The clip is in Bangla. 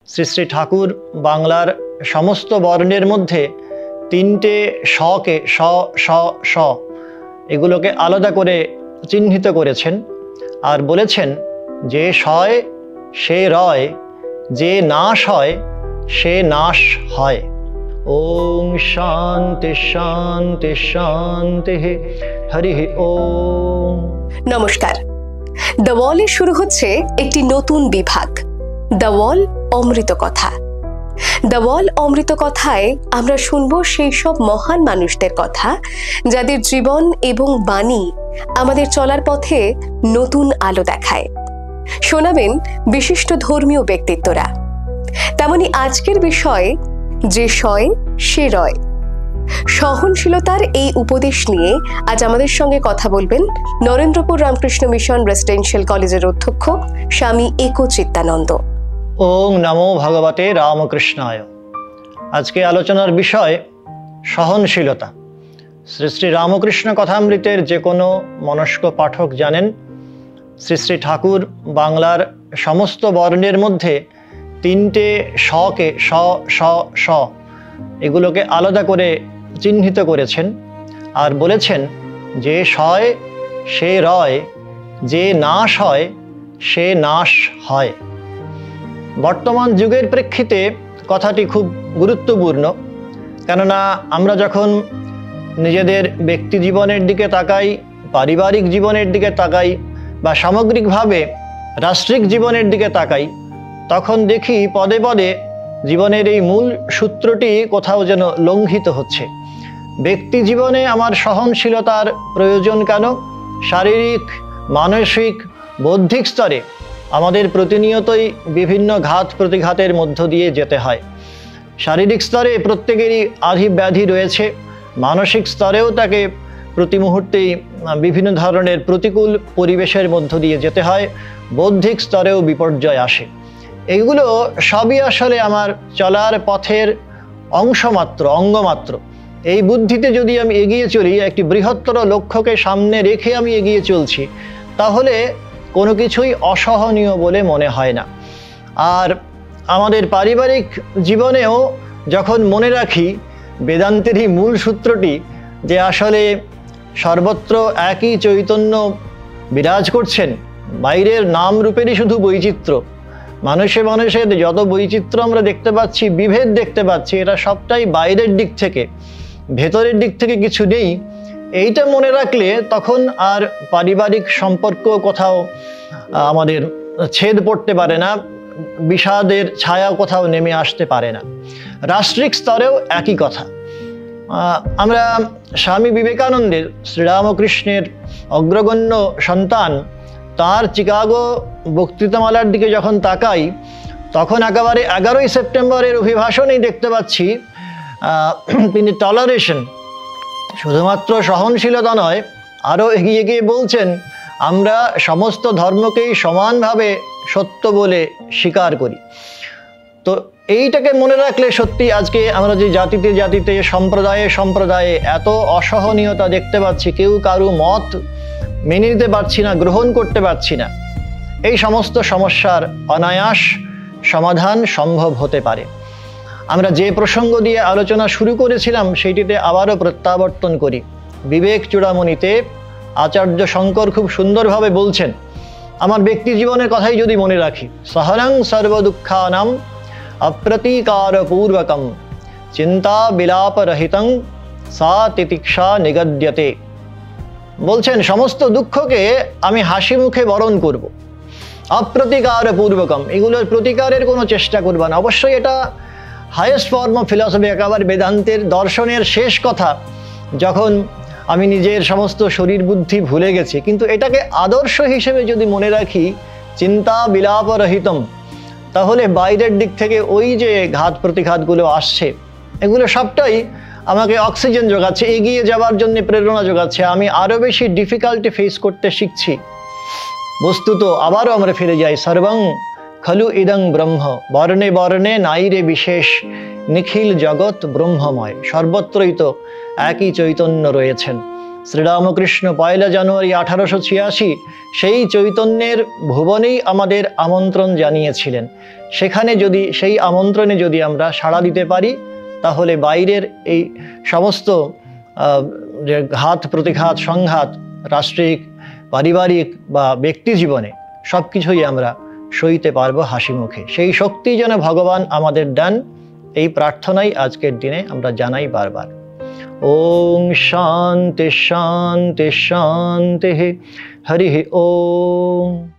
শ্রী শ্রী ঠাকুর বাংলার সমস্ত বর্ণের মধ্যে তিনটে শকে স স স এগুলোকে আলাদা করে চিহ্নিত করেছেন আর বলেছেন যে শয় সে রয়, যে নাশ হয় সে নাশ হয়। ওম শান্তি শান্তি শান্তি হরি ওম। নমস্কার। দ্য ওয়ালে শুরু হচ্ছে একটি নতুন বিভাগ, দ্য ওয়াল অমৃত কথা। দ্য ওয়াল অমৃত কথায় আমরা শুনব সেই সব মহান মানুষদের কথা যাদের জীবন এবং বাণী আমাদের চলার পথে নতুন আলো দেখায়। শোনাবেন বিশিষ্ট ধর্মীয় ব্যক্তিত্বরা। তেমনি আজকের বিষয় যে শয় সে রয়। সহনশীলতার এই উপদেশ নিয়ে আজ আমাদের সঙ্গে কথা বলবেন নরেন্দ্রপুর রামকৃষ্ণ মিশন রেসিডেন্সিয়াল কলেজের অধ্যক্ষ স্বামী একচিত্তানন্দ। ওম নমো ভগবতে রামকৃষ্ণায়। আজকে আলোচনার বিষয় সহনশীলতা। শ্রী শ্রী রামকৃষ্ণ কথামৃতের যে কোনো মনস্ক পাঠক জানেন, শ্রী শ্রী ঠাকুর বাংলার সমস্ত বর্ণের মধ্যে তিনটে শকে স স স এগুলোকে আলাদা করে চিহ্নিত করেছেন আর বলেছেন যে শয় সে রয়, যে নাশ হয় সে নাশ হয়। বর্তমান যুগের প্রেক্ষিতে কথাটি খুব গুরুত্বপূর্ণ, কেননা আমরা যখন নিজেদের ব্যক্তি জীবনের দিকে তাকাই, পারিবারিক জীবনের দিকে তাকাই বা সামগ্রিকভাবে রাষ্ট্রিক জীবনের দিকে তাকাই, তখন দেখি পদে পদে জীবনের এই মূল সূত্রটি কোথাও যেন লঙ্ঘিত হচ্ছে। ব্যক্তি জীবনে আমার সহনশীলতার প্রয়োজন কেন? শারীরিক, মানসিক, বৌদ্ধিক স্তরে আমাদের প্রতিনিয়তই বিভিন্ন ঘাত প্রতিঘাতের মধ্য দিয়ে যেতে হয়। শারীরিক স্তরে প্রত্যেকেরই আধি ব্যাধি রয়েছে, মানসিক স্তরেও তাকে প্রতি মুহূর্তেই বিভিন্ন ধরনের প্রতিকূল পরিবেশের মধ্য দিয়ে যেতে হয়, বৌদ্ধিক স্তরেও বিপর্যয় আসে। এইগুলো সবই আসলে আমার চলার পথের অংশমাত্র, অঙ্গমাত্র। এই বুদ্ধিতে যদি আমি এগিয়ে চলি, একটি বৃহত্তর লক্ষ্যকে সামনে রেখে আমি এগিয়ে চলছি, তাহলে কোনো কিছুই অসহনীয় বলে মনে হয় না। আর আমাদের পারিবারিক জীবনেও যখন মনে রাখি বেদান্তেরই মূল সূত্রটি, যে আসলে সর্বত্র একই চৈতন্য বিরাজ করছেন, বাইরের নাম রূপেরই শুধু বৈচিত্র্য। মানুষে মানুষের যত বৈচিত্র্য আমরা দেখতে পাচ্ছি, বিভেদ দেখতে পাচ্ছি, এটা সবটাই বাইরের দিক থেকে, ভেতরের দিক থেকে কিছু নেই। এইটা মনে রাখলে তখন আর পারিবারিক সম্পর্ক কোথাও আমাদের ছেদ পড়তে পারে না, বিষাদের ছায়া কোথাও নেমে আসতে পারে না। রাষ্ট্রিক স্তরেও একই কথা। আমরা স্বামী বিবেকানন্দের, শ্রীরামকৃষ্ণের অগ্রগণ্য সন্তান, তার চিকাগো বক্তৃতামালার দিকে যখন তাকাই, তখন একেবারে 11ই সেপ্টেম্বরের অভিভাষণেই দেখতে পাচ্ছি তিনি টলারেশন, শুধুমাত্র সহনশীলতা নয়, আরও এগিয়ে গিয়ে বলছেন আমরা সমস্ত ধর্মকেই সমানভাবে সত্য বলে স্বীকার করি। তো এইটাকে মনে রাখলে সত্যি আজকে আমরা যে জাতিতে জাতিতে, সম্প্রদায়ে সম্প্রদায়ে এত অসহনীয়তা দেখতে পাচ্ছি, কেউ কারো মত মেনে নিতে পারছি না, গ্রহণ করতে পারছি না, এই সমস্ত সমস্যার অনায়াস সমাধান সম্ভব হতে পারে। আমরা যে প্রসঙ্গ দিয়ে আলোচনা শুরু করেছিলাম সেইটিতে আবারও প্রত্যাবর্তন করি। বিবেক চূড়ামণিতে আচার্য শঙ্কর খুব সুন্দরভাবে বলছেন, আমার ব্যক্তি জীবনের কথাই যদি মনে রাখি, সহনং সর্বদুঃখানাম অপ্রতিকারপূর্বকম চিন্তা বিলাপরহিতং সা তিতিক্ষা নিগদ্যতে। বলছেন সমস্ত দুঃখকে আমি হাসি মুখে বরণ করব, অপ্রতিকারপূর্বকম, এগুলোর প্রতিকারের কোনো চেষ্টা করব না। অবশ্যই এটা হাইয়েস্ট ফর্ম অফ ফিলসফি, একেবারে বেদান্তের দর্শনের শেষ কথা, যখন আমি নিজের সমস্ত শরীর বুদ্ধি ভুলে গেছি। কিন্তু এটাকে আদর্শ হিসেবে যদি মনে রাখি, চিন্তা বিলাপরহিতম, তাহলে বাইরের দিক থেকে ওই যে ঘাত প্রতিঘাতগুলো আসছে, এগুলো সবটাই আমাকে অক্সিজেন যোগাচ্ছে, এগিয়ে যাওয়ার জন্য প্রেরণা যোগাচ্ছে। আমি আরও বেশি ডিফিকাল্টি ফেস করতে শিখছি। বস্তুত আবারও আমরা ফিরে যাই, সর্বং খলু ইদং ব্রহ্ম, বর্ণে বর্ণে নাইরে বিশেষ, নিখিল জগৎ ব্রহ্মময়। সর্বত্রই তো একই চৈতন্য রয়েছেন। শ্রীরামকৃষ্ণ 1 জানুয়ারি 1886 সেই চৈতন্যের ভুবনেই আমাদের আমন্ত্রণ জানিয়েছিলেন। সেখানে যদি সেই আমন্ত্রণে যদি আমরা সাড়া দিতে পারি, তাহলে বাইরের এই সমস্ত যে ঘাত প্রতিঘাত সংঘাত রাষ্ট্রিক, পারিবারিক বা ব্যক্তি জীবনে সব কিছুই আমরা সইতে পারবো হাসি মুখে। সেই শক্তি যেন ভগবান আমাদের দেন, এই প্রার্থনাই আজকের দিনে আমরা জানাই বারবার। ওম শান্তি শান্তি শান্তি। হরি ওম।